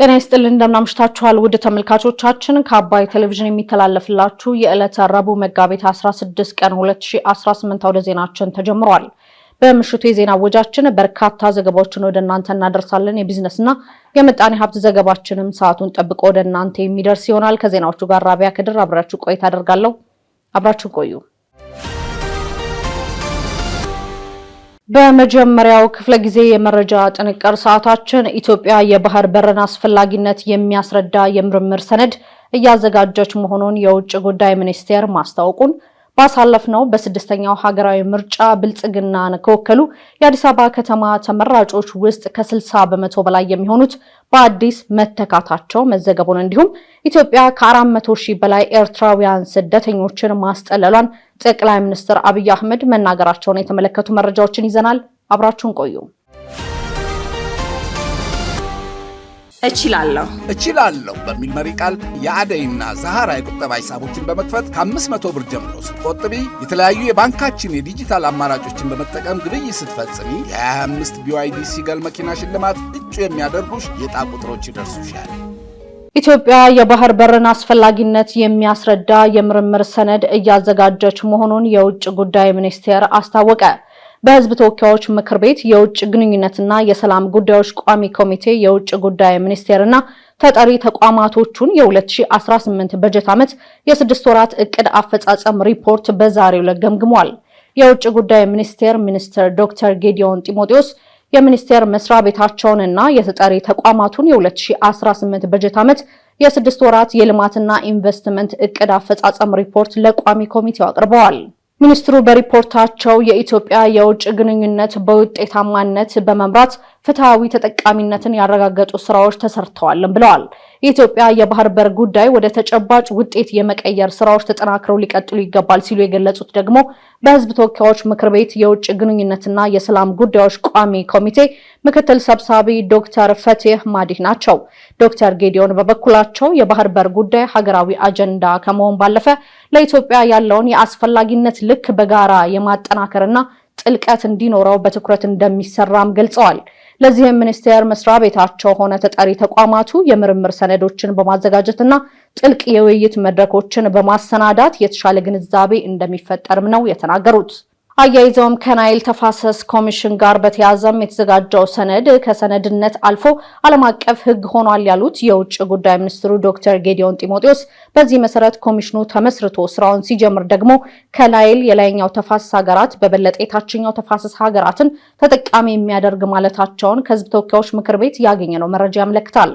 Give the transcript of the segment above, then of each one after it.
ጤና ይስጥልን እንደምናምሽታችኋል ውድ ተመልካቾቻችን ከአባይ ቴሌቪዥን የሚተላለፍላችሁ የዕለተ ረቡዕ መጋቢት 16 ቀን 2018 ወደ ዜናችን ተጀምሯል። በምሽቱ የዜና ወጃችን በርካታ ዘገባዎችን ወደ እናንተ እናደርሳለን። የቢዝነስና የምጣኔ ሀብት ዘገባችንም ሰዓቱን ጠብቆ ወደ እናንተ የሚደርስ ይሆናል። ከዜናዎቹ ጋር ራቢያ ከድር አብራችሁ ቆይታ አደርጋለሁ። አብራችሁ ቆዩ። በመጀመሪያው ክፍለ ጊዜ የመረጃ ጥንቅር ሰዓታችን ኢትዮጵያ የባህር በርን አስፈላጊነት የሚያስረዳ የምርምር ሰነድ እያዘጋጀች መሆኑን የውጭ ጉዳይ ሚኒስቴር ማስታወቁን፣ ባሳለፍነው በስድስተኛው ሀገራዊ ምርጫ ብልጽግናን ከወከሉ የአዲስ አበባ ከተማ ተመራጮች ውስጥ ከ60 በመቶ በላይ የሚሆኑት በአዲስ መተካታቸው መዘገቡን፣ እንዲሁም ኢትዮጵያ ከ400 ሺህ በላይ ኤርትራውያን ስደተኞችን ማስጠለሏን ጠቅላይ ሚኒስትር አብይ አህመድ መናገራቸውን የተመለከቱ መረጃዎችን ይዘናል። አብራችሁን ቆዩ። እችላለሁ በሚል መሪ ቃል የአደይና ዛሃራ የቁጠባ ሂሳቦችን በመክፈት ከ500 ብር ጀምሮ ስትቆጥቢ፣ የተለያዩ የባንካችን የዲጂታል አማራጮችን በመጠቀም ግብይት ስትፈጽሚ የ25 BYD ሲገል መኪና ሽልማት እጩ የሚያደርጉሽ የዕጣ ቁጥሮች ይደርሱሻል። ኢትዮጵያ የባህር በርን አስፈላጊነት የሚያስረዳ የምርምር ሰነድ እያዘጋጀች መሆኑን የውጭ ጉዳይ ሚኒስቴር አስታወቀ። በሕዝብ ተወካዮች ምክር ቤት የውጭ ግንኙነትና የሰላም ጉዳዮች ቋሚ ኮሚቴ የውጭ ጉዳይ ሚኒስቴርና ተጠሪ ተቋማቶቹን የ2018 በጀት ዓመት የ6 ወራት እቅድ አፈጻጸም ሪፖርት በዛሬው ዕለት ገምግሟል። የውጭ ጉዳይ ሚኒስቴር ዶክተር ጌዲዮን ጢሞቴዎስ የሚኒስቴር መስሪያ ቤታቸውንና የተጠሪ ተቋማቱን የ2018 በጀት ዓመት የ6 ወራት የልማትና ኢንቨስትመንት እቅድ አፈጻጸም ሪፖርት ለቋሚ ኮሚቴው አቅርበዋል። ሚኒስትሩ በሪፖርታቸው የኢትዮጵያ የውጭ ግንኙነት በውጤታማነት በመምራት ፍትሃዊ ተጠቃሚነትን ያረጋገጡ ስራዎች ተሰርተዋል ብለዋል። የኢትዮጵያ የባህር በር ጉዳይ ወደ ተጨባጭ ውጤት የመቀየር ስራዎች ተጠናክረው ሊቀጥሉ ይገባል ሲሉ የገለጹት ደግሞ በሕዝብ ተወካዮች ምክር ቤት የውጭ ግንኙነትና የሰላም ጉዳዮች ቋሚ ኮሚቴ ምክትል ሰብሳቢ ዶክተር ፈቲህ ማዲህ ናቸው። ዶክተር ጌዲዮን በበኩላቸው የባህር በር ጉዳይ ሀገራዊ አጀንዳ ከመሆን ባለፈ ለኢትዮጵያ ያለውን የአስፈላጊነት ልክ በጋራ የማጠናከርና ጥልቀት እንዲኖረው በትኩረት እንደሚሰራም ገልጸዋል። ለዚህም ሚኒስቴር መስሪያ ቤታቸው ሆነ ተጠሪ ተቋማቱ የምርምር ሰነዶችን በማዘጋጀትና ጥልቅ የውይይት መድረኮችን በማሰናዳት የተሻለ ግንዛቤ እንደሚፈጠርም ነው የተናገሩት። አያይዘውም ከናይል ተፋሰስ ኮሚሽን ጋር በተያያዘም የተዘጋጀው ሰነድ ከሰነድነት አልፎ ዓለም አቀፍ ሕግ ሆኗል ያሉት የውጭ ጉዳይ ሚኒስትሩ ዶክተር ጌዲዮን ጢሞቴዎስ በዚህ መሰረት ኮሚሽኑ ተመስርቶ ስራውን ሲጀምር ደግሞ ከናይል የላይኛው ተፋሰስ ሀገራት በበለጠ የታችኛው ተፋሰስ ሀገራትን ተጠቃሚ የሚያደርግ ማለታቸውን ከሕዝብ ተወካዮች ምክር ቤት ያገኘነው መረጃ ያመለክታል።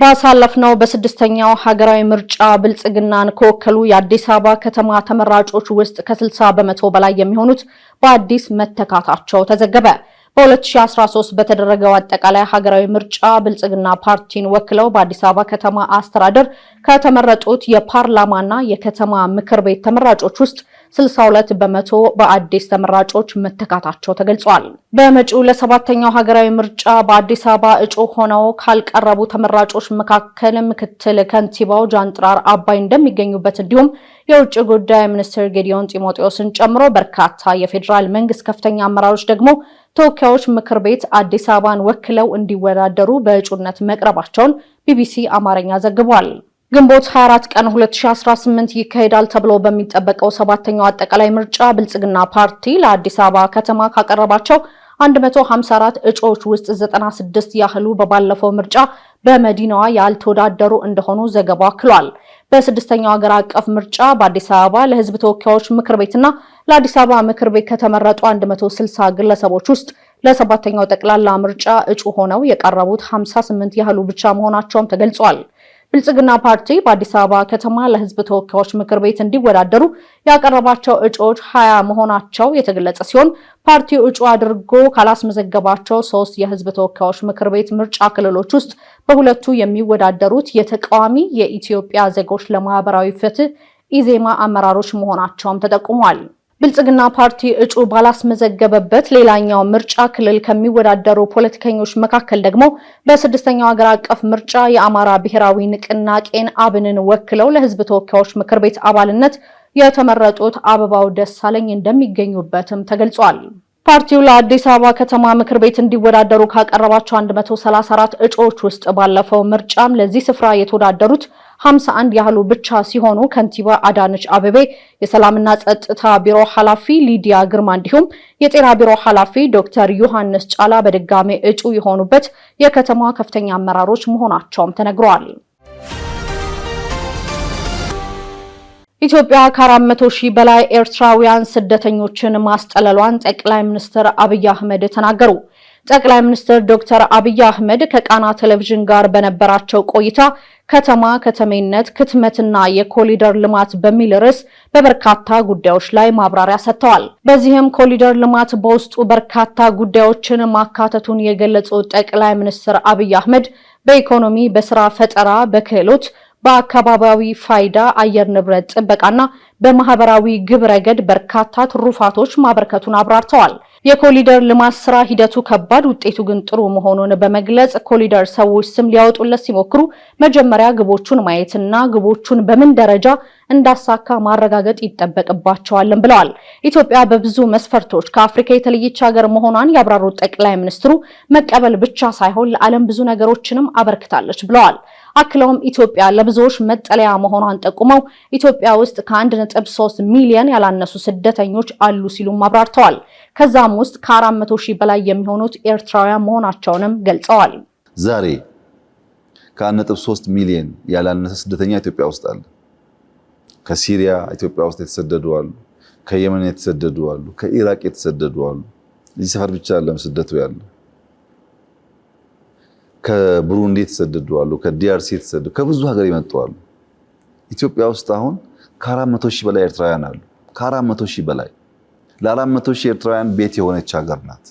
ባሳለፍነው በስድስተኛው ሀገራዊ ምርጫ ብልጽግናን ከወከሉ የአዲስ አበባ ከተማ ተመራጮች ውስጥ ከ60 በመቶ በላይ የሚሆኑት በአዲስ መተካታቸው ተዘገበ። በ2013 በተደረገው አጠቃላይ ሀገራዊ ምርጫ ብልጽግና ፓርቲን ወክለው በአዲስ አበባ ከተማ አስተዳደር ከተመረጡት የፓርላማና የከተማ ምክር ቤት ተመራጮች ውስጥ 62 በመቶ በአዲስ ተመራጮች መተካታቸው ተገልጿል። በመጪው ለሰባተኛው ሀገራዊ ምርጫ በአዲስ አበባ እጩ ሆነው ካልቀረቡ ተመራጮች መካከል ምክትል ከንቲባው ጃንጥራር አባይ እንደሚገኙበት እንዲሁም የውጭ ጉዳይ ሚኒስትር ጌዲዮን ጢሞቴዎስን ጨምሮ በርካታ የፌዴራል መንግስት ከፍተኛ አመራሮች ደግሞ ተወካዮች ምክር ቤት አዲስ አበባን ወክለው እንዲወዳደሩ በእጩነት መቅረባቸውን ቢቢሲ አማርኛ ዘግቧል። ግንቦት 24 ቀን 2018 ይካሄዳል ተብሎ በሚጠበቀው ሰባተኛው አጠቃላይ ምርጫ ብልጽግና ፓርቲ ለአዲስ አበባ ከተማ ካቀረባቸው 154 እጩዎች ውስጥ 96 ያህሉ በባለፈው ምርጫ በመዲናዋ ያልተወዳደሩ እንደሆኑ ዘገባው አክሏል። በስድስተኛው ሀገር አቀፍ ምርጫ በአዲስ አበባ ለሕዝብ ተወካዮች ምክር ቤትና ለአዲስ አበባ ምክር ቤት ከተመረጡ 160 ግለሰቦች ውስጥ ለሰባተኛው ጠቅላላ ምርጫ እጩ ሆነው የቀረቡት 58 ያህሉ ብቻ መሆናቸውም ተገልጿል። ብልጽግና ፓርቲ በአዲስ አበባ ከተማ ለሕዝብ ተወካዮች ምክር ቤት እንዲወዳደሩ ያቀረባቸው እጩዎች 20 መሆናቸው የተገለጸ ሲሆን ፓርቲው እጩ አድርጎ ካላስመዘገባቸው 3 የሕዝብ ተወካዮች ምክር ቤት ምርጫ ክልሎች ውስጥ በሁለቱ የሚወዳደሩት የተቃዋሚ የኢትዮጵያ ዜጎች ለማህበራዊ ፍትህ ኢዜማ አመራሮች መሆናቸውም ተጠቁሟል። ብልጽግና ፓርቲ እጩ ባላስመዘገበበት ሌላኛው ምርጫ ክልል ከሚወዳደሩ ፖለቲከኞች መካከል ደግሞ በስድስተኛው ሀገር አቀፍ ምርጫ የአማራ ብሔራዊ ንቅናቄን አብንን ወክለው ለሕዝብ ተወካዮች ምክር ቤት አባልነት የተመረጡት አበባው ደሳለኝ እንደሚገኙበትም ተገልጿል። ፓርቲው ለአዲስ አበባ ከተማ ምክር ቤት እንዲወዳደሩ ካቀረባቸው 134 እጩዎች ውስጥ ባለፈው ምርጫም ለዚህ ስፍራ የተወዳደሩት 51 ያህሉ ብቻ ሲሆኑ ከንቲባ አዳነች አቤቤ፣ የሰላምና ጸጥታ ቢሮ ኃላፊ ሊዲያ ግርማ እንዲሁም የጤና ቢሮ ኃላፊ ዶክተር ዮሐንስ ጫላ በድጋሜ እጩ የሆኑበት የከተማዋ ከፍተኛ አመራሮች መሆናቸውም ተነግሯል። ኢትዮጵያ ከ400 ሺህ በላይ ኤርትራውያን ስደተኞችን ማስጠለሏን ጠቅላይ ሚኒስትር አብይ አህመድ ተናገሩ። ጠቅላይ ሚኒስትር ዶክተር አብይ አህመድ ከቃና ቴሌቪዥን ጋር በነበራቸው ቆይታ ከተማ ከተሜነት፣ ክትመትና የኮሪደር ልማት በሚል ርዕስ በበርካታ ጉዳዮች ላይ ማብራሪያ ሰጥተዋል። በዚህም ኮሪደር ልማት በውስጡ በርካታ ጉዳዮችን ማካተቱን የገለጹት ጠቅላይ ሚኒስትር አብይ አህመድ በኢኮኖሚ፣ በስራ ፈጠራ፣ በክህሎት፣ በአካባቢያዊ ፋይዳ፣ አየር ንብረት ጥበቃና በማህበራዊ ግብ ረገድ በርካታ ትሩፋቶች ማበርከቱን አብራርተዋል። የኮሪደር ልማት ስራ ሂደቱ ከባድ ውጤቱ ግን ጥሩ መሆኑን በመግለጽ ኮሪደር ሰዎች ስም ሊያወጡለት ሲሞክሩ መጀመሪያ ግቦቹን ማየትና ግቦቹን በምን ደረጃ እንዳሳካ ማረጋገጥ ይጠበቅባቸዋልም ብለዋል። ኢትዮጵያ በብዙ መስፈርቶች ከአፍሪካ የተለየች ሀገር መሆኗን ያብራሩት ጠቅላይ ሚኒስትሩ መቀበል ብቻ ሳይሆን ለዓለም ብዙ ነገሮችንም አበርክታለች ብለዋል። አክለውም ኢትዮጵያ ለብዙዎች መጠለያ መሆኗን ጠቁመው ኢትዮጵያ ውስጥ ከ1.3 ሚሊዮን ያላነሱ ስደተኞች አሉ ሲሉም አብራርተዋል። ከዛም ውስጥ ከ400 ሺህ በላይ የሚሆኑት ኤርትራውያን መሆናቸውንም ገልጸዋል። ዛሬ ከ1.3 ሚሊዮን ያላነሰ ስደተኛ ኢትዮጵያ ውስጥ አለ። ከሲሪያ ኢትዮጵያ ውስጥ የተሰደዱ አሉ፣ ከየመን የተሰደዱ አሉ፣ ከኢራቅ የተሰደዱ አሉ። እዚህ ሰፈር ብቻ አይደለም ስደቱ ያለ። ከብሩንዲ የተሰደዱ አሉ፣ ከዲአርሲ የተሰደዱ፣ ከብዙ ሀገር የመጡ አሉ። ኢትዮጵያ ውስጥ አሁን ከ400 ሺህ በላይ ኤርትራውያን አሉ። ከ400 ሺህ በላይ ለ400 ሺህ ኤርትራውያን ቤት የሆነች ሀገር ናት።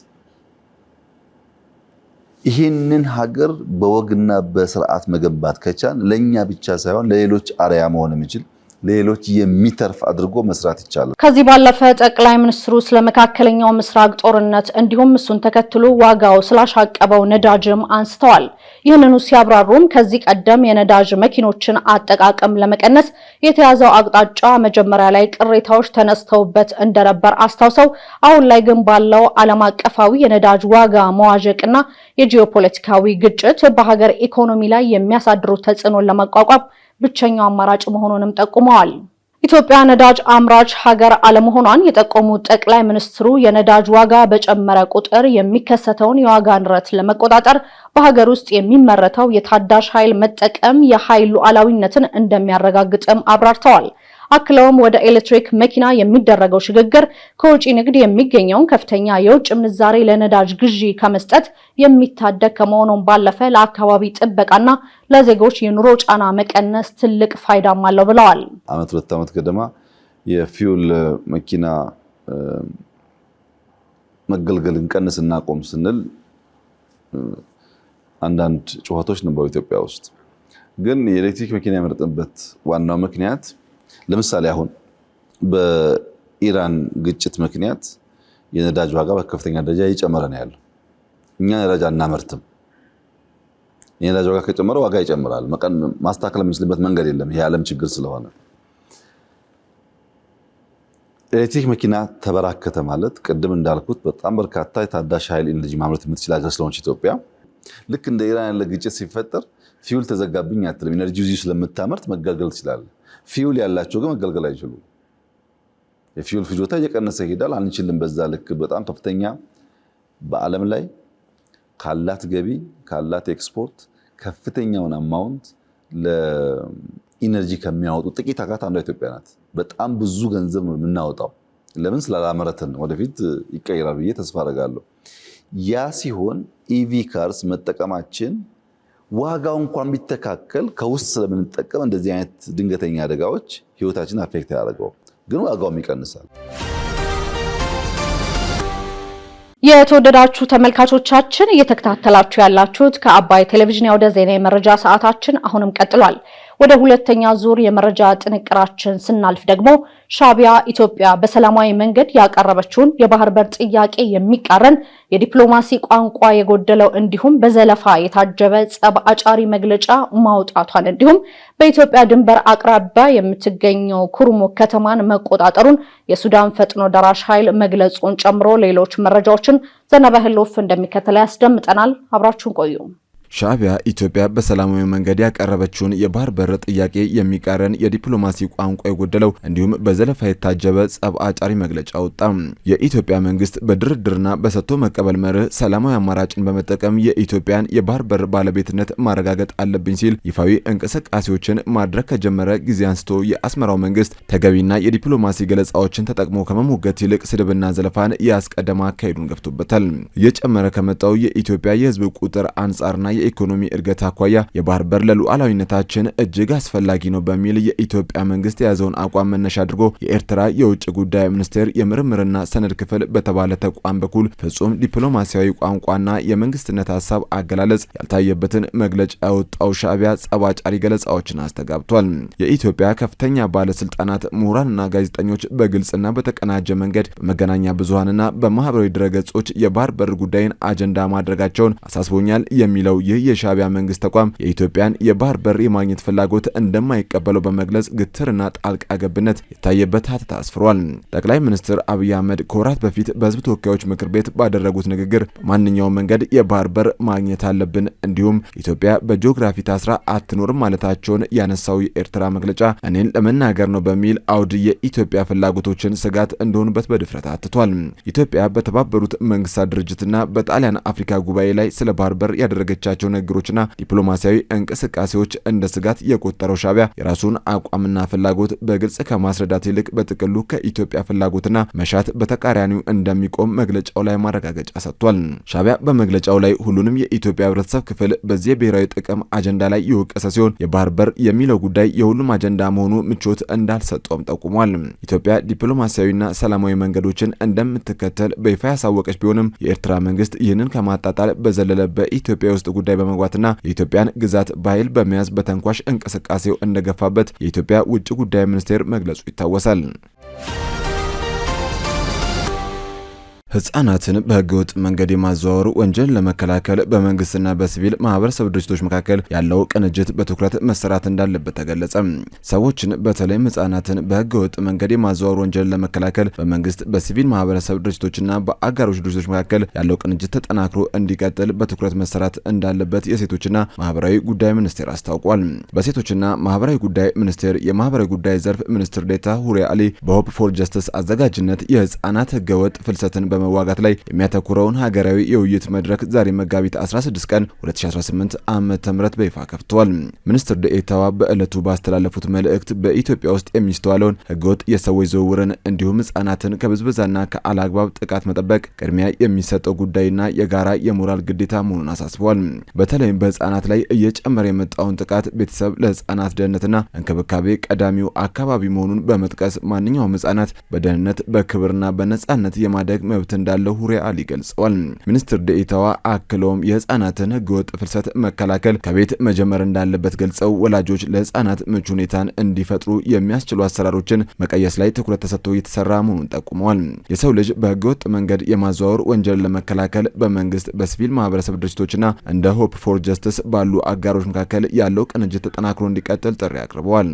ይህንን ሀገር በወግና በስርዓት መገንባት ከቻን ለኛ ብቻ ሳይሆን ለሌሎች አርአያ መሆን የሚችል ሌሎች የሚተርፍ አድርጎ መስራት ይቻላል። ከዚህ ባለፈ ጠቅላይ ሚኒስትሩ ስለመካከለኛው ምስራቅ ጦርነት እንዲሁም እሱን ተከትሎ ዋጋው ስላሻቀበው ነዳጅም አንስተዋል። ይህንኑ ሲያብራሩም ከዚህ ቀደም የነዳጅ መኪኖችን አጠቃቀም ለመቀነስ የተያዘው አቅጣጫ መጀመሪያ ላይ ቅሬታዎች ተነስተውበት እንደነበር አስታውሰው አሁን ላይ ግን ባለው ዓለም አቀፋዊ የነዳጅ ዋጋ መዋዠቅና የጂኦፖለቲካዊ ግጭት በሀገር ኢኮኖሚ ላይ የሚያሳድሩት ተጽዕኖን ለመቋቋም ብቸኛው አማራጭ መሆኑንም ጠቁመዋል። ኢትዮጵያ ነዳጅ አምራች ሀገር አለመሆኗን የጠቆሙት ጠቅላይ ሚኒስትሩ የነዳጅ ዋጋ በጨመረ ቁጥር የሚከሰተውን የዋጋ ንረት ለመቆጣጠር በሀገር ውስጥ የሚመረተው የታዳሽ ኃይል መጠቀም የኃይል ሉዓላዊነትን እንደሚያረጋግጥም አብራርተዋል። አክለውም ወደ ኤሌክትሪክ መኪና የሚደረገው ሽግግር ከውጪ ንግድ የሚገኘውን ከፍተኛ የውጭ ምንዛሬ ለነዳጅ ግዢ ከመስጠት የሚታደግ ከመሆኑም ባለፈ ለአካባቢ ጥበቃና ለዜጎች የኑሮ ጫና መቀነስ ትልቅ ፋይዳም አለው ብለዋል። ዓመት 2 ዓመት ገደማ የፊውል መኪና መገልገልን ቀንስ እናቆም ስንል አንዳንድ ጩኸቶች ነበሩ ኢትዮጵያ ውስጥ። ግን የኤሌክትሪክ መኪና የመረጥንበት ዋናው ምክንያት ለምሳሌ አሁን በኢራን ግጭት ምክንያት የነዳጅ ዋጋ በከፍተኛ ደረጃ እየጨመረ ነው ያለው። እኛ ነዳጅ አናመርትም። የነዳጅ ዋጋ ከጨመረ ዋጋ ይጨምራል። ማስተካከል የምንችልበት መንገድ የለም። ይሄ የዓለም ችግር ስለሆነ ኤሌክትሪክ መኪና ተበራከተ ማለት ቅድም እንዳልኩት በጣም በርካታ የታዳሽ ኃይል ኢነርጂ ማምረት የምትችል ሀገር ስለሆነች ኢትዮጵያ ልክ እንደ ኢራን ያለ ግጭት ሲፈጠር ፊውል ተዘጋብኝ አትልም። ኢነርጂ እዚሁ ስለምታመርት መገልገል ትችላለህ። ፊውል ያላቸው ግን መገልገል አይችሉም። የፊውል ፍጆታ እየቀነሰ ይሄዳል። አንችልም። በዛ ልክ በጣም ከፍተኛ በዓለም ላይ ካላት ገቢ ካላት ኤክስፖርት ከፍተኛውን አማውንት ለኢነርጂ ከሚያወጡ ጥቂት ሀገራት አንዷ ኢትዮጵያ ናት። በጣም ብዙ ገንዘብ ነው የምናወጣው። ለምን? ስላላመረትን። ወደፊት ይቀየራል ብዬ ተስፋ አደርጋለሁ። ያ ሲሆን ኢቪ ካርስ መጠቀማችን ዋጋው እንኳን ቢተካከል ከውስጥ ስለምንጠቀም እንደዚህ አይነት ድንገተኛ አደጋዎች ህይወታችንን አፌክት ያደርገው፣ ግን ዋጋውም ይቀንሳል። የተወደዳችሁ ተመልካቾቻችን እየተከታተላችሁ ያላችሁት ከአባይ ቴሌቪዥን ወደ ዜና የመረጃ ሰዓታችን አሁንም ቀጥሏል። ወደ ሁለተኛ ዙር የመረጃ ጥንቅራችን ስናልፍ ደግሞ ሻዕቢያ ኢትዮጵያ በሰላማዊ መንገድ ያቀረበችውን የባህር በር ጥያቄ የሚቃረን የዲፕሎማሲ ቋንቋ የጎደለው እንዲሁም በዘለፋ የታጀበ ጸብ አጫሪ መግለጫ ማውጣቷን እንዲሁም በኢትዮጵያ ድንበር አቅራቢያ የምትገኘው ኩርሙክ ከተማን መቆጣጠሩን የሱዳን ፈጥኖ ደራሽ ኃይል መግለጹን ጨምሮ ሌሎች መረጃዎችን ዘነበ ህልፍ እንደሚከተለው ያስደምጠናል። አብራችሁን ቆዩ። ሻዕቢያ ኢትዮጵያ በሰላማዊ መንገድ ያቀረበችውን የባህር በር ጥያቄ የሚቃረን የዲፕሎማሲ ቋንቋ የጎደለው እንዲሁም በዘለፋ የታጀበ ጸብ አጫሪ መግለጫ ወጣ። የኢትዮጵያ መንግስት በድርድርና በሰጥቶ መቀበል መርህ ሰላማዊ አማራጭን በመጠቀም የኢትዮጵያን የባህር በር ባለቤትነት ማረጋገጥ አለብኝ ሲል ይፋዊ እንቅስቃሴዎችን ማድረግ ከጀመረ ጊዜ አንስቶ የአስመራው መንግስት ተገቢና የዲፕሎማሲ ገለጻዎችን ተጠቅሞ ከመሞገት ይልቅ ስድብና ዘለፋን ያስቀደመ አካሄዱን ገፍቶበታል። እየጨመረ ከመጣው የኢትዮጵያ የህዝብ ቁጥር አንጻርና የኢኮኖሚ እድገት አኳያ የባህር በር ለሉዓላዊነታችን እጅግ አስፈላጊ ነው በሚል የኢትዮጵያ መንግስት የያዘውን አቋም መነሻ አድርጎ የኤርትራ የውጭ ጉዳይ ሚኒስቴር የምርምርና ሰነድ ክፍል በተባለ ተቋም በኩል ፍጹም ዲፕሎማሲያዊ ቋንቋና የመንግስትነት ሀሳብ አገላለጽ ያልታየበትን መግለጫ ያወጣው ሻዕቢያ ጸብ አጫሪ ገለጻዎችን አስተጋብቷል። የኢትዮጵያ ከፍተኛ ባለስልጣናት፣ ምሁራንና ጋዜጠኞች በግልጽና በተቀናጀ መንገድ በመገናኛ ብዙሃንና በማህበራዊ ድረገጾች የባህር በር ጉዳይን አጀንዳ ማድረጋቸውን አሳስቦኛል የሚለው ይህ የሻዕቢያ መንግስት ተቋም የኢትዮጵያን የባህር በር የማግኘት ፍላጎት እንደማይቀበለው በመግለጽ ግትርና ጣልቃ ገብነት የታየበት ሀተታ አስፍሯል። ጠቅላይ ሚኒስትር አብይ አህመድ ከወራት በፊት በህዝብ ተወካዮች ምክር ቤት ባደረጉት ንግግር በማንኛውም መንገድ የባህር በር ማግኘት አለብን እንዲሁም ኢትዮጵያ በጂኦግራፊ ታስራ አትኖርም ማለታቸውን ያነሳው የኤርትራ መግለጫ እኔን ለመናገር ነው በሚል አውድ የኢትዮጵያ ፍላጎቶችን ስጋት እንደሆኑበት በድፍረት አትቷል። ኢትዮጵያ በተባበሩት መንግስታት ድርጅትና በጣሊያን አፍሪካ ጉባኤ ላይ ስለ ባህር በር ያደረገቻቸው ንግግሮችና ዲፕሎማሲያዊ እንቅስቃሴዎች እንደ ስጋት የቆጠረው ሻዕቢያ የራሱን አቋምና ፍላጎት በግልጽ ከማስረዳት ይልቅ በጥቅሉ ከኢትዮጵያ ፍላጎትና መሻት በተቃራኒው እንደሚቆም መግለጫው ላይ ማረጋገጫ ሰጥቷል። ሻዕቢያ በመግለጫው ላይ ሁሉንም የኢትዮጵያ ህብረተሰብ ክፍል በዚህ ብሔራዊ ጥቅም አጀንዳ ላይ የወቀሰ ሲሆን የባህር በር የሚለው ጉዳይ የሁሉም አጀንዳ መሆኑ ምቾት እንዳልሰጠውም ጠቁሟል። ኢትዮጵያ ዲፕሎማሲያዊና ሰላማዊ መንገዶችን እንደምትከተል በይፋ ያሳወቀች ቢሆንም የኤርትራ መንግስት ይህንን ከማጣጣል በዘለለ በኢትዮጵያ ውስጥ ጉዳይ በመግባትና የኢትዮጵያን ግዛት በኃይል በመያዝ በተንኳሽ እንቅስቃሴው እንደገፋበት የኢትዮጵያ ውጭ ጉዳይ ሚኒስቴር መግለጹ ይታወሳል። ህጻናትን በህገወጥ መንገድ የማዘዋወር ወንጀል ለመከላከል በመንግስትና በሲቪል ማህበረሰብ ድርጅቶች መካከል ያለው ቅንጅት በትኩረት መሰራት እንዳለበት ተገለጸ። ሰዎችን በተለይም ህጻናትን በህገወጥ መንገድ የማዘዋወር ወንጀል ለመከላከል በመንግስት በሲቪል ማህበረሰብ ድርጅቶችና በአጋሮች ድርጅቶች መካከል ያለው ቅንጅት ተጠናክሮ እንዲቀጥል በትኩረት መሰራት እንዳለበት የሴቶችና ማህበራዊ ጉዳይ ሚኒስቴር አስታውቋል። በሴቶችና ማህበራዊ ጉዳይ ሚኒስቴር የማህበራዊ ጉዳይ ዘርፍ ሚኒስትር ዴኤታ ሁሪያ አሊ በሆፕ ፎር ጀስቲስ አዘጋጅነት የህጻናት ህገወጥ ፍልሰትን በመዋጋት ላይ የሚያተኩረውን ሀገራዊ የውይይት መድረክ ዛሬ መጋቢት 16 ቀን 2018 ዓ.ም በይፋ ከፍተዋል። ሚኒስትር ዴኤታዋ በዕለቱ ባስተላለፉት መልእክት በኢትዮጵያ ውስጥ የሚስተዋለውን ህገወጥ የሰዎች ዝውውርን እንዲሁም ህጻናትን ከብዝበዛና ከአላግባብ ጥቃት መጠበቅ ቅድሚያ የሚሰጠው ጉዳይና የጋራ የሞራል ግዴታ መሆኑን አሳስበዋል። በተለይም በህጻናት ላይ እየጨመረ የመጣውን ጥቃት ቤተሰብ ለህጻናት ደህንነትና እንክብካቤ ቀዳሚው አካባቢ መሆኑን በመጥቀስ ማንኛውም ህጻናት በደህንነት በክብርና በነጻነት የማደግ መብት እንዳለው ሁሪያ አሊ ገልጸዋል። ሚኒስትር ዴኤታዋ አክለውም የህፃናትን ህገወጥ ፍልሰት መከላከል ከቤት መጀመር እንዳለበት ገልጸው ወላጆች ለህፃናት ምቹ ሁኔታን እንዲፈጥሩ የሚያስችሉ አሰራሮችን መቀየስ ላይ ትኩረት ተሰጥቶ እየተሰራ መሆኑን ጠቁመዋል። የሰው ልጅ በህገወጥ መንገድ የማዘዋወር ወንጀል ለመከላከል በመንግስት በሲቪል ማህበረሰብ ድርጅቶችና እንደ ሆፕ ፎር ጀስቲስ ባሉ አጋሮች መካከል ያለው ቅንጅት ተጠናክሮ እንዲቀጥል ጥሪ አቅርበዋል።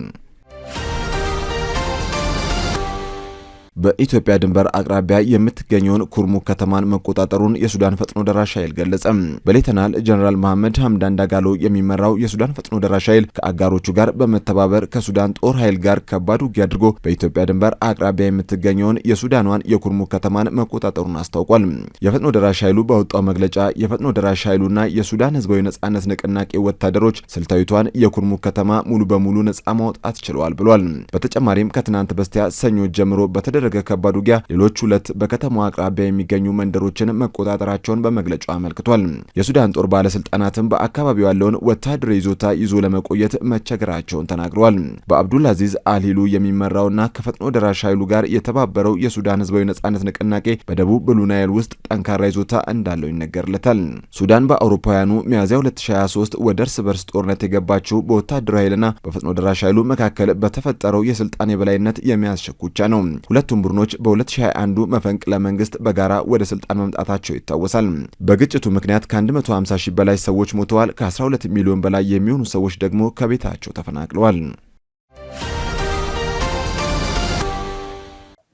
በኢትዮጵያ ድንበር አቅራቢያ የምትገኘውን ኩርሙክ ከተማን መቆጣጠሩን የሱዳን ፈጥኖ ደራሽ ኃይል ገለጸ። በሌተናል ጀነራል መሐመድ ሐምዳን ዳጋሎ የሚመራው የሱዳን ፈጥኖ ደራሽ ኃይል ከአጋሮቹ ጋር በመተባበር ከሱዳን ጦር ኃይል ጋር ከባድ ውጊያ አድርጎ በኢትዮጵያ ድንበር አቅራቢያ የምትገኘውን የሱዳኗን የኩርሙክ ከተማን መቆጣጠሩን አስታውቋል። የፈጥኖ ደራሽ ኃይሉ ባወጣው መግለጫ የፈጥኖ ደራሽ ኃይሉና የሱዳን ህዝባዊ ነጻነት ንቅናቄ ወታደሮች ስልታዊቷን የኩርሙክ ከተማ ሙሉ በሙሉ ነጻ ማውጣት ችለዋል ብሏል። በተጨማሪም ከትናንት በስቲያ ሰኞ ጀምሮ በተደረገ በተደረገ ከባድ ውጊያ ሌሎች ሁለት በከተማዋ አቅራቢያ የሚገኙ መንደሮችን መቆጣጠራቸውን በመግለጫው አመልክቷል። የሱዳን ጦር ባለስልጣናትም በአካባቢው ያለውን ወታደራዊ ይዞታ ይዞ ለመቆየት መቸገራቸውን ተናግረዋል። በአብዱል አዚዝ አልሂሉ የሚመራውና ከፈጥኖ ደራሽ ኃይሉ ጋር የተባበረው የሱዳን ህዝባዊ ነጻነት ንቅናቄ በደቡብ ብሉ ናይል ውስጥ ጠንካራ ይዞታ እንዳለው ይነገርለታል። ሱዳን በአውሮፓውያኑ ሚያዝያ 2023 ወደ እርስ በርስ ጦርነት የገባችው በወታደራዊ ኃይልና በፈጥኖ ደራሽ ኃይሉ መካከል በተፈጠረው የስልጣን የበላይነት የሚያዝ ሽኩቻ ነው። ሁለቱም ቡድኖች በ2021 መፈንቅለ መንግስት በጋራ ወደ ስልጣን መምጣታቸው ይታወሳል። በግጭቱ ምክንያት ከ150 ሺህ በላይ ሰዎች ሞተዋል። ከ12 ሚሊዮን በላይ የሚሆኑ ሰዎች ደግሞ ከቤታቸው ተፈናቅለዋል።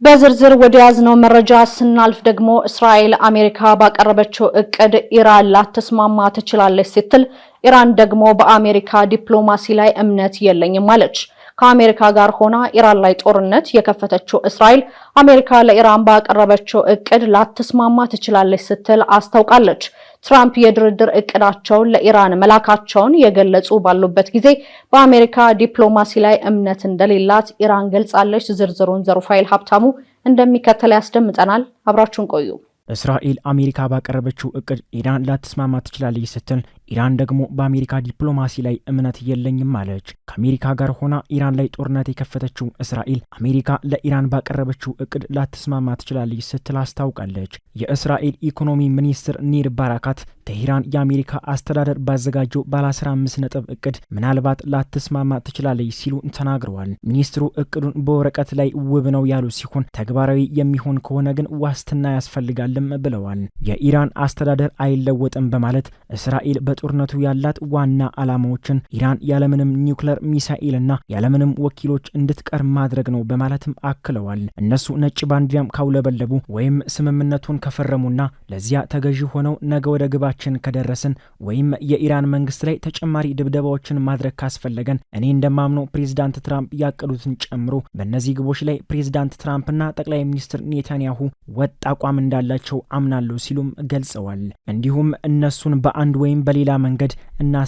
በዝርዝር ወደ ያዝነው መረጃ ስናልፍ ደግሞ እስራኤል አሜሪካ ባቀረበችው እቅድ ኢራን ላትስማማ ትችላለች ስትል ኢራን ደግሞ በአሜሪካ ዲፕሎማሲ ላይ እምነት የለኝም አለች። ከአሜሪካ ጋር ሆና ኢራን ላይ ጦርነት የከፈተችው እስራኤል አሜሪካ ለኢራን ባቀረበችው እቅድ ላትስማማ ትችላለች ስትል አስታውቃለች። ትራምፕ የድርድር እቅዳቸውን ለኢራን መላካቸውን የገለጹ ባሉበት ጊዜ በአሜሪካ ዲፕሎማሲ ላይ እምነት እንደሌላት ኢራን ገልጻለች። ዝርዝሩን ዘሩፋኤል ሀብታሙ እንደሚከተል ያስደምጠናል። አብራችሁን ቆዩ። እስራኤል አሜሪካ ባቀረበችው እቅድ ኢራን ላትስማማ ትችላለች ስትል ኢራን ደግሞ በአሜሪካ ዲፕሎማሲ ላይ እምነት የለኝም አለች። ከአሜሪካ ጋር ሆና ኢራን ላይ ጦርነት የከፈተችው እስራኤል አሜሪካ ለኢራን ባቀረበችው እቅድ ላትስማማ ትችላለች ስትል አስታውቃለች። የእስራኤል ኢኮኖሚ ሚኒስትር ኒር ባራካት ቴህራን የአሜሪካ አስተዳደር ባዘጋጀው ባለ 15 ነጥብ እቅድ ምናልባት ላትስማማ ትችላለች ሲሉ ተናግረዋል። ሚኒስትሩ እቅዱን በወረቀት ላይ ውብ ነው ያሉ ሲሆን ተግባራዊ የሚሆን ከሆነ ግን ዋስትና ያስፈልጋልም ብለዋል። የኢራን አስተዳደር አይለወጥም በማለት እስራኤል በጦርነቱ ያላት ዋና ዓላማዎችን ኢራን ያለምንም ኒውክሌር ሚሳኤልና ያለምንም ወኪሎች እንድትቀር ማድረግ ነው በማለትም አክለዋል። እነሱ ነጭ ባንዲራም ካውለበለቡ ወይም ስምምነቱን ከፈረሙና ለዚያ ተገዢ ሆነው ነገ ወደ ግባችን ከደረስን ወይም የኢራን መንግስት ላይ ተጨማሪ ድብደባዎችን ማድረግ ካስፈለገን እኔ እንደማምነው ፕሬዝዳንት ትራምፕ ያቀዱትን ጨምሮ በእነዚህ ግቦች ላይ ፕሬዝዳንት ትራምፕና ጠቅላይ ሚኒስትር ኔታንያሁ ወጥ አቋም እንዳላቸው አምናለሁ ሲሉም ገልጸዋል። እንዲሁም እነሱን በአንድ ወይም በሌላ መንገድ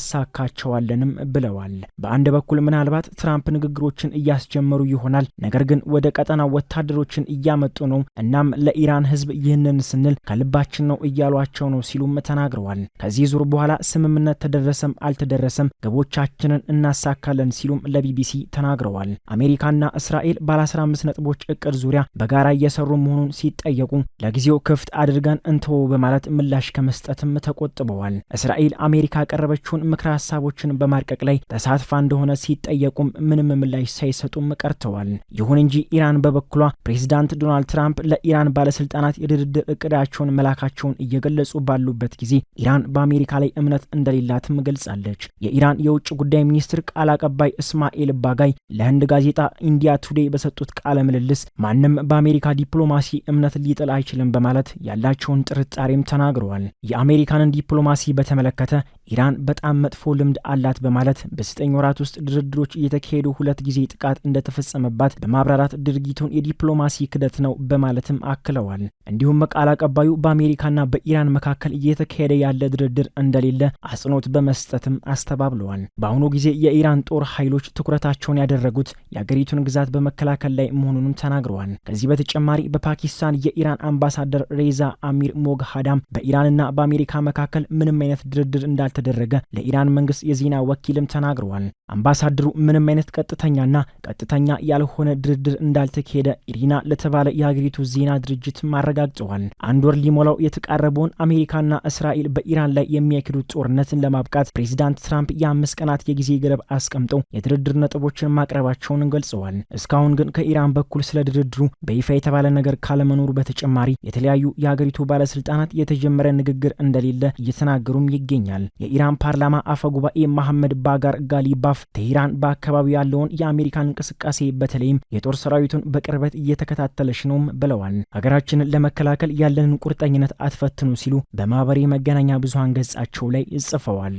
እናሳካቸዋለንም ብለዋል። በአንድ በኩል ምናልባት ትራምፕ ንግግሮችን እያስጀመሩ ይሆናል፣ ነገር ግን ወደ ቀጠናው ወታደሮችን እያመጡ ነው። እናም ለኢራን ህዝብ ይህንን ስንል ከልባችን ነው እያሏቸው ነው ሲሉም ተናግረዋል። ከዚህ ዙር በኋላ ስምምነት ተደረሰም አልተደረሰም ግቦቻችንን እናሳካለን ሲሉም ለቢቢሲ ተናግረዋል። አሜሪካና እስራኤል ባለ 15 ነጥቦች እቅድ ዙሪያ በጋራ እየሰሩ መሆኑን ሲጠየቁ ለጊዜው ክፍት አድርገን እንተው በማለት ምላሽ ከመስጠትም ተቆጥበዋል። እስራኤል አሜሪካ ያቀረበችውን ምክረ ሀሳቦችን በማርቀቅ ላይ ተሳትፋ እንደሆነ ሲጠየቁም ምንም ምላሽ ሳይሰጡም ቀርተዋል። ይሁን እንጂ ኢራን በበኩሏ ፕሬዝዳንት ዶናልድ ትራምፕ ለኢራን ባለስልጣናት የድርድር እቅዳቸውን መላካቸውን እየገለጹ ባሉበት ጊዜ ኢራን በአሜሪካ ላይ እምነት እንደሌላትም ገልጻለች። የኢራን የውጭ ጉዳይ ሚኒስትር ቃል አቀባይ እስማኤል ባጋይ ለህንድ ጋዜጣ ኢንዲያ ቱዴይ በሰጡት ቃለ ምልልስ ማንም በአሜሪካ ዲፕሎማሲ እምነት ሊጥል አይችልም በማለት ያላቸውን ጥርጣሬም ተናግረዋል። የአሜሪካንን ዲፕሎማሲ በተመለከተ ኢራን በጣም መጥፎ ልምድ አላት በማለት በ9 ወራት ውስጥ ድርድሮች እየተካሄዱ 2 ጊዜ ጥቃት እንደተፈጸመባት በማብራራት ድርጊቱን የዲፕሎማሲ ክደት ነው በማለትም አክለዋል። እንዲሁም ቃል አቀባዩ በአሜሪካና በኢራን መካከል እየተካሄደ ያለ ድርድር እንደሌለ አጽንኦት በመስጠትም አስተባብለዋል። በአሁኑ ጊዜ የኢራን ጦር ኃይሎች ትኩረታቸውን ያደረጉት የአገሪቱን ግዛት በመከላከል ላይ መሆኑንም ተናግረዋል። ከዚህ በተጨማሪ በፓኪስታን የኢራን አምባሳደር ሬዛ አሚር ሞግሃዳም በኢራንና በአሜሪካ መካከል ምንም አይነት ድርድር እንዳልተደረገ ለኢራን መንግስት የዜና ወኪልም ተናግረዋል። አምባሳደሩ ምንም አይነት ቀጥተኛና ቀጥተኛ ያልሆነ ድርድር እንዳልተካሄደ ኢሪና ለተባለ የሀገሪቱ ዜና ድርጅት ማረጋግጠዋል። 1 ወር ሊሞላው የተቃረበውን አሜሪካና እስራኤል በኢራን ላይ የሚያካሂዱት ጦርነትን ለማብቃት ፕሬዝዳንት ትራምፕ የ5 ቀናት የጊዜ ገደብ አስቀምጠው የድርድር ነጥቦችን ማቅረባቸውን ገልጸዋል። እስካሁን ግን ከኢራን በኩል ስለ ድርድሩ በይፋ የተባለ ነገር ካለመኖሩ በተጨማሪ የተለያዩ የሀገሪቱ ባለስልጣናት የተጀመረ ንግግር እንደሌለ እየተናገሩም ይገኛል። የኢራን ፓርላማ አፈ ጉባኤ መሐመድ ባጋር ጋሊባፍ ቴህራን በአካባቢው ያለውን የአሜሪካን እንቅስቃሴ በተለይም የጦር ሰራዊቱን በቅርበት እየተከታተለች ነው ብለዋል። ሀገራችንን ለመከላከል ያለንን ቁርጠኝነት አትፈትኑ ሲሉ በማህበራዊ መገናኛ ብዙሃን ገጻቸው ላይ ጽፈዋል።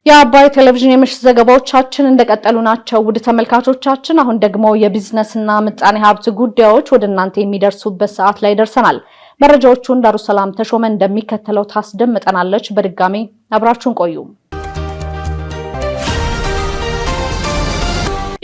የአባይ ቴሌቪዥን የምሽት ዘገባዎቻችን እንደቀጠሉ ናቸው። ውድ ተመልካቾቻችን አሁን ደግሞ የቢዝነስና ምጣኔ ሀብት ጉዳዮች ወደ እናንተ የሚደርሱበት ሰዓት ላይ ደርሰናል። መረጃዎቹን ዳሩሰላም ተሾመ እንደሚከተለው ታስደምጠናለች። በድጋሚ አብራችሁን ቆዩ።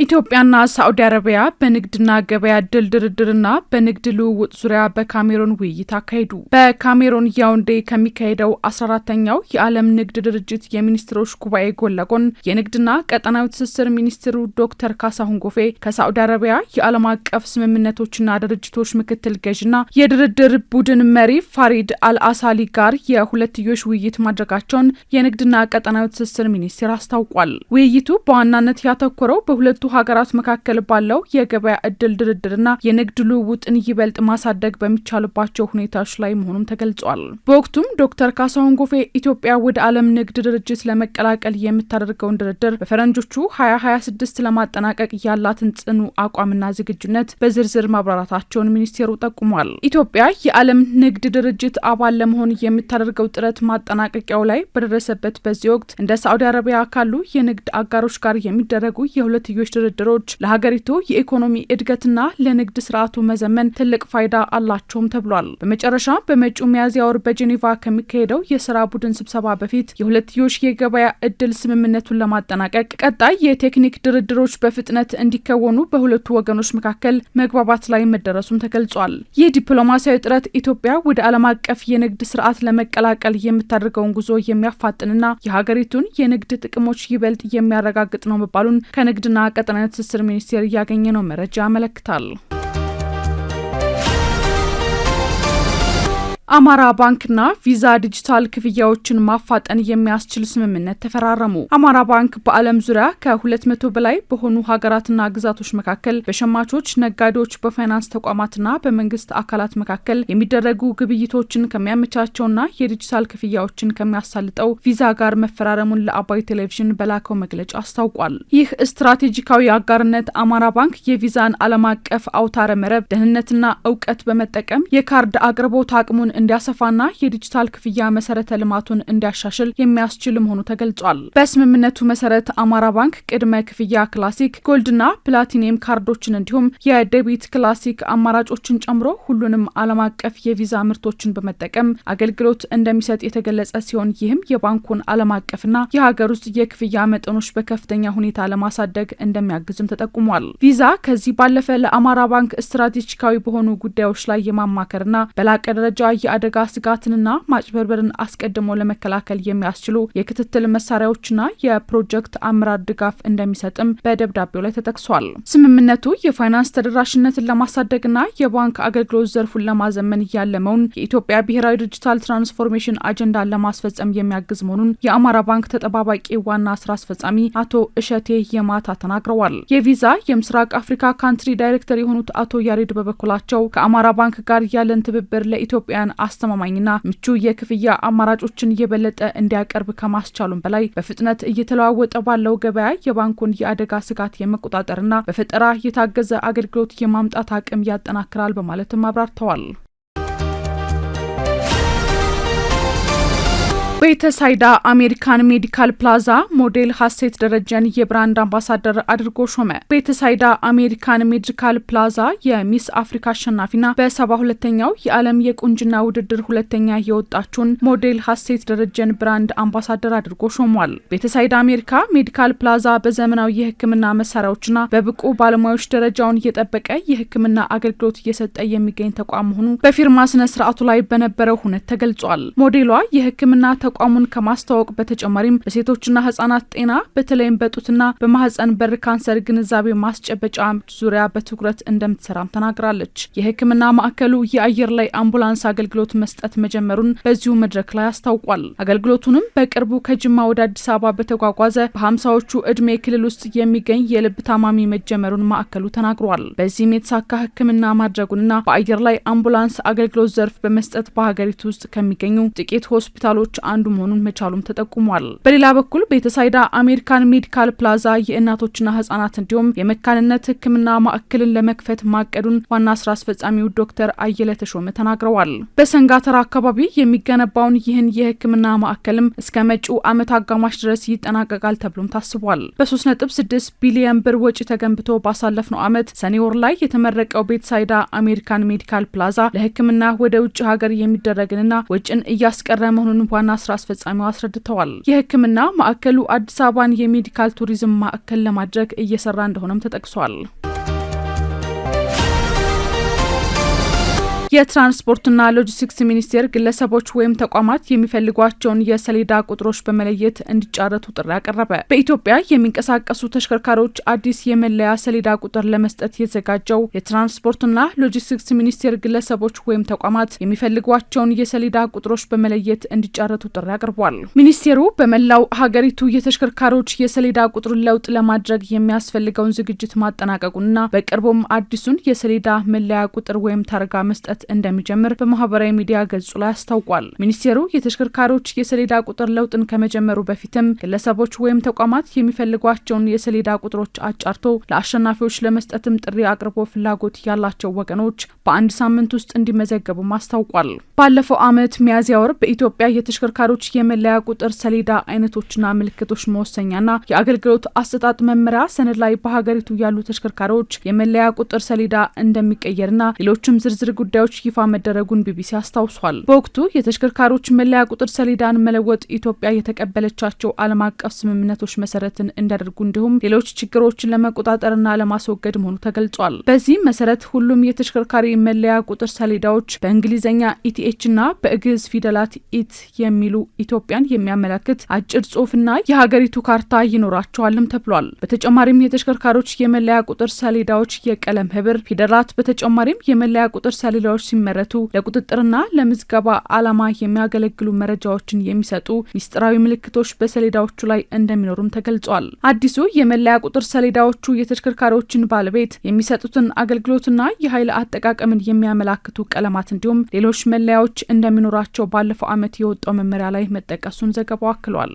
ኢትዮጵያና ሳዑዲ አረቢያ በንግድና ገበያ ድርድርና በንግድ ልውውጥ ዙሪያ በካሜሮን ውይይት አካሄዱ። በካሜሮን ያውንዴ ከሚካሄደው 14ኛው የዓለም ንግድ ድርጅት የሚኒስትሮች ጉባኤ ጎን ለጎን የንግድና ቀጠናዊ ትስስር ሚኒስትሩ ዶክተር ካሳሁን ጎፌ ከሳዑዲ አረቢያ የዓለም አቀፍ ስምምነቶችና ድርጅቶች ምክትል ገዥና የድርድር ቡድን መሪ ፋሪድ አልአሳሊ ጋር የሁለትዮሽ ውይይት ማድረጋቸውን የንግድና ቀጠናዊ ትስስር ሚኒስቴር አስታውቋል። ውይይቱ በዋናነት ያተኮረው በሁለቱ ሀገራት መካከል ባለው የገበያ እድል ድርድርና የንግድ ልውውጥን ይበልጥ ማሳደግ በሚቻልባቸው ሁኔታዎች ላይ መሆኑም ተገልጿል። በወቅቱም ዶክተር ካሳሁን ጎፌ ኢትዮጵያ ወደ ዓለም ንግድ ድርጅት ለመቀላቀል የምታደርገውን ድርድር በፈረንጆቹ 2026 ለማጠናቀቅ ያላትን ጽኑ አቋምና ዝግጁነት በዝርዝር ማብራራታቸውን ሚኒስቴሩ ጠቁሟል። ኢትዮጵያ የዓለም ንግድ ድርጅት አባል ለመሆን የምታደርገው ጥረት ማጠናቀቂያው ላይ በደረሰበት በዚህ ወቅት እንደ ሳዑዲ አረቢያ ካሉ የንግድ አጋሮች ጋር የሚደረጉ የሁለትዮሽ ድርድሮች ለሀገሪቱ የኢኮኖሚ እድገትና ለንግድ ስርዓቱ መዘመን ትልቅ ፋይዳ አላቸውም ተብሏል። በመጨረሻ በመጪው ሚያዝያ ወር በጄኔቫ ከሚካሄደው የስራ ቡድን ስብሰባ በፊት የሁለትዮሽ የገበያ እድል ስምምነቱን ለማጠናቀቅ ቀጣይ የቴክኒክ ድርድሮች በፍጥነት እንዲከወኑ በሁለቱ ወገኖች መካከል መግባባት ላይ መደረሱም ተገልጿል። ይህ ዲፕሎማሲያዊ ጥረት ኢትዮጵያ ወደ ዓለም አቀፍ የንግድ ስርዓት ለመቀላቀል የምታደርገውን ጉዞ የሚያፋጥንና የሀገሪቱን የንግድ ጥቅሞች ይበልጥ የሚያረጋግጥ ነው መባሉን ከንግድና ቀጠናዊ ትስስር ሚኒስቴር ያገኘነው መረጃ ያመለክታል። አማራ ባንክና ቪዛ ዲጂታል ክፍያዎችን ማፋጠን የሚያስችል ስምምነት ተፈራረሙ። አማራ ባንክ በዓለም ዙሪያ ከ200 በላይ በሆኑ ሀገራትና ግዛቶች መካከል በሸማቾች፣ ነጋዴዎች፣ በፋይናንስ ተቋማትና በመንግስት አካላት መካከል የሚደረጉ ግብይቶችን ከሚያመቻቸውና የዲጂታል ክፍያዎችን ከሚያሳልጠው ቪዛ ጋር መፈራረሙን ለአባይ ቴሌቪዥን በላከው መግለጫ አስታውቋል። ይህ ስትራቴጂካዊ አጋርነት አማራ ባንክ የቪዛን ዓለም አቀፍ አውታረ መረብ ደህንነትና እውቀት በመጠቀም የካርድ አቅርቦት አቅሙን እንዲያሰፋና የዲጂታል ክፍያ መሰረተ ልማቱን እንዲያሻሽል የሚያስችል መሆኑ ተገልጿል። በስምምነቱ መሰረት አማራ ባንክ ቅድመ ክፍያ ክላሲክ፣ ጎልድና ፕላቲኒየም ካርዶችን እንዲሁም የዴቢት ክላሲክ አማራጮችን ጨምሮ ሁሉንም ዓለም አቀፍ የቪዛ ምርቶችን በመጠቀም አገልግሎት እንደሚሰጥ የተገለጸ ሲሆን ይህም የባንኩን ዓለም አቀፍና የሀገር ውስጥ የክፍያ መጠኖች በከፍተኛ ሁኔታ ለማሳደግ እንደሚያግዝም ተጠቁሟል። ቪዛ ከዚህ ባለፈ ለአማራ ባንክ ስትራቴጂካዊ በሆኑ ጉዳዮች ላይ የማማከርና በላቀ ደረጃ የአደጋ ስጋትንና ማጭበርበርን አስቀድሞ ለመከላከል የሚያስችሉ የክትትል መሳሪያዎችና የፕሮጀክት አመራር ድጋፍ እንደሚሰጥም በደብዳቤው ላይ ተጠቅሷል። ስምምነቱ የፋይናንስ ተደራሽነትን ለማሳደግና የባንክ አገልግሎት ዘርፉን ለማዘመን ያለመውን የኢትዮጵያ ብሔራዊ ዲጂታል ትራንስፎርሜሽን አጀንዳን ለማስፈጸም የሚያግዝ መሆኑን የአማራ ባንክ ተጠባባቂ ዋና ስራ አስፈጻሚ አቶ እሸቴ የማታ ተናግረዋል። የቪዛ የምስራቅ አፍሪካ ካንትሪ ዳይሬክተር የሆኑት አቶ ያሬድ በበኩላቸው ከአማራ ባንክ ጋር ያለን ትብብር ለኢትዮጵያን አስተማማኝና ምቹ የክፍያ አማራጮችን የበለጠ እንዲያቀርብ ከማስቻሉም በላይ በፍጥነት እየተለዋወጠ ባለው ገበያ የባንኩን የአደጋ ስጋት የመቆጣጠርና በፈጠራ የታገዘ አገልግሎት የማምጣት አቅም ያጠናክራል በማለትም አብራርተዋል። ቤተሳይዳ አሜሪካን ሜዲካል ፕላዛ ሞዴል ሀሴት ደረጀን የብራንድ አምባሳደር አድርጎ ሾመ። ቤተሳይዳ አሜሪካን ሜዲካል ፕላዛ የሚስ አፍሪካ አሸናፊና በ72ኛው የዓለም የቁንጅና ውድድር ሁለተኛ የወጣችውን ሞዴል ሀሴት ደረጀን ብራንድ አምባሳደር አድርጎ ሾሟል። ቤተሳይዳ አሜሪካ ሜዲካል ፕላዛ በዘመናዊ የሕክምና መሳሪያዎችና በብቁ ባለሙያዎች ደረጃውን የጠበቀ የሕክምና አገልግሎት እየሰጠ የሚገኝ ተቋም መሆኑ በፊርማ ስነ ስርዓቱ ላይ በነበረው ሁነት ተገልጿል። ሞዴሏ የሕክምና ተቋሙን ከማስተዋወቅ በተጨማሪም በሴቶችና ህጻናት ጤና በተለይም በጡትና በማህፀን በር ካንሰር ግንዛቤ ማስጨበጫ ዙሪያ በትኩረት እንደምትሰራም ተናግራለች። የህክምና ማዕከሉ የአየር ላይ አምቡላንስ አገልግሎት መስጠት መጀመሩን በዚሁ መድረክ ላይ አስታውቋል። አገልግሎቱንም በቅርቡ ከጅማ ወደ አዲስ አበባ በተጓጓዘ በ50ዎቹ እድሜ ክልል ውስጥ የሚገኝ የልብ ታማሚ መጀመሩን ማዕከሉ ተናግሯል። በዚህም የተሳካ ህክምና ማድረጉንና በአየር ላይ አምቡላንስ አገልግሎት ዘርፍ በመስጠት በሀገሪቱ ውስጥ ከሚገኙ ጥቂት ሆስፒታሎች አንዱ መሆኑን መቻሉም ተጠቁሟል። በሌላ በኩል ቤተሳይዳ አሜሪካን ሜዲካል ፕላዛ የእናቶችና ህጻናት እንዲሁም የመካንነት ህክምና ማዕከልን ለመክፈት ማቀዱን ዋና ስራ አስፈጻሚው ዶክተር አየለ ተሾመ ተናግረዋል። በሰንጋተራ አካባቢ የሚገነባውን ይህን የህክምና ማዕከልም እስከ መጪው ዓመት አጋማሽ ድረስ ይጠናቀቃል ተብሎም ታስቧል። በ3.6 ቢሊዮን ብር ወጪ ተገንብቶ ባሳለፍነው ዓመት ሰኔ ወር ላይ የተመረቀው ቤተሳይዳ አሜሪካን ሜዲካል ፕላዛ ለህክምና ወደ ውጭ ሀገር የሚደረግንና ወጪን እያስቀረ መሆኑን ዋና ስራ አስፈጻሚው አስረድተዋል። የሕክምና ማዕከሉ አዲስ አበባን የሜዲካል ቱሪዝም ማዕከል ለማድረግ እየሰራ እንደሆነም ተጠቅሷል። የትራንስፖርትና ሎጂስቲክስ ሚኒስቴር ግለሰቦች ወይም ተቋማት የሚፈልጓቸውን የሰሌዳ ቁጥሮች በመለየት እንዲጫረቱ ጥሪ አቀረበ። በኢትዮጵያ የሚንቀሳቀሱ ተሽከርካሪዎች አዲስ የመለያ ሰሌዳ ቁጥር ለመስጠት የተዘጋጀው የትራንስፖርትና ሎጂስቲክስ ሚኒስቴር ግለሰቦች ወይም ተቋማት የሚፈልጓቸውን የሰሌዳ ቁጥሮች በመለየት እንዲጫረቱ ጥሪ አቅርቧል። ሚኒስቴሩ በመላው ሀገሪቱ የተሽከርካሪዎች የሰሌዳ ቁጥሩን ለውጥ ለማድረግ የሚያስፈልገውን ዝግጅት ማጠናቀቁንና በቅርቡም አዲሱን የሰሌዳ መለያ ቁጥር ወይም ታርጋ መስጠት እንደሚጀምር በማህበራዊ ሚዲያ ገጹ ላይ አስታውቋል። ሚኒስቴሩ የተሽከርካሪዎች የሰሌዳ ቁጥር ለውጥን ከመጀመሩ በፊትም ግለሰቦች ወይም ተቋማት የሚፈልጓቸውን የሰሌዳ ቁጥሮች አጫርቶ ለአሸናፊዎች ለመስጠትም ጥሪ አቅርቦ ፍላጎት ያላቸው ወገኖች በአንድ ሳምንት ውስጥ እንዲመዘገቡም አስታውቋል። ባለፈው ዓመት ሚያዝያ ወር በኢትዮጵያ የተሽከርካሪዎች የመለያ ቁጥር ሰሌዳ አይነቶችና ምልክቶች መወሰኛና የአገልግሎት አሰጣጥ መመሪያ ሰነድ ላይ በሀገሪቱ ያሉ ተሽከርካሪዎች የመለያ ቁጥር ሰሌዳ እንደሚቀየርና ሌሎችም ዝርዝር ጉዳዮች ይፋ መደረጉን ቢቢሲ አስታውሷል። በወቅቱ የተሽከርካሪዎች መለያ ቁጥር ሰሌዳን መለወጥ ኢትዮጵያ የተቀበለቻቸው ዓለም አቀፍ ስምምነቶች መሰረትን እንዲያደርጉ እንዲሁም ሌሎች ችግሮችን ለመቆጣጠርና ለማስወገድ መሆኑ ተገልጿል። በዚህ መሰረት ሁሉም የተሽከርካሪ መለያ ቁጥር ሰሌዳዎች በእንግሊዝኛ ኢቲኤችና በግዕዝ ፊደላት ኢት የሚሉ ኢትዮጵያን የሚያመለክት አጭር ጽሑፍና የሀገሪቱ ካርታ ይኖራቸዋልም ተብሏል። በተጨማሪም የተሽከርካሪዎች የመለያ ቁጥር ሰሌዳዎች የቀለም ህብር ፊደላት በተጨማሪም የመለያ ቁጥር ሰሌዳዎች ሲመረቱ ለቁጥጥርና ለምዝገባ ዓላማ የሚያገለግሉ መረጃዎችን የሚሰጡ ሚስጥራዊ ምልክቶች በሰሌዳዎቹ ላይ እንደሚኖሩም ተገልጿል። አዲሱ የመለያ ቁጥር ሰሌዳዎቹ የተሽከርካሪዎችን ባለቤት የሚሰጡትን አገልግሎትና የኃይል አጠቃቀምን የሚያመላክቱ ቀለማት እንዲሁም ሌሎች መለያዎች እንደሚኖራቸው ባለፈው ዓመት የወጣው መመሪያ ላይ መጠቀሱን ዘገባው አክሏል።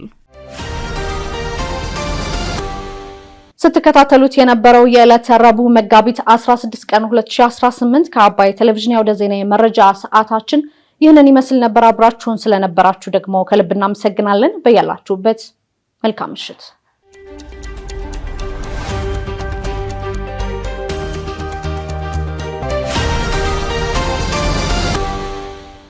ስትከታተሉት የነበረው የዕለተ ረቡዕ መጋቢት 16 ቀን 2018 ከአባይ ቴሌቪዥን ወደ ዜና የመረጃ ሰዓታችን ይህንን ይመስል ነበር። አብራችሁን ስለነበራችሁ ደግሞ ከልብ እናመሰግናለን። በያላችሁበት መልካም ምሽት።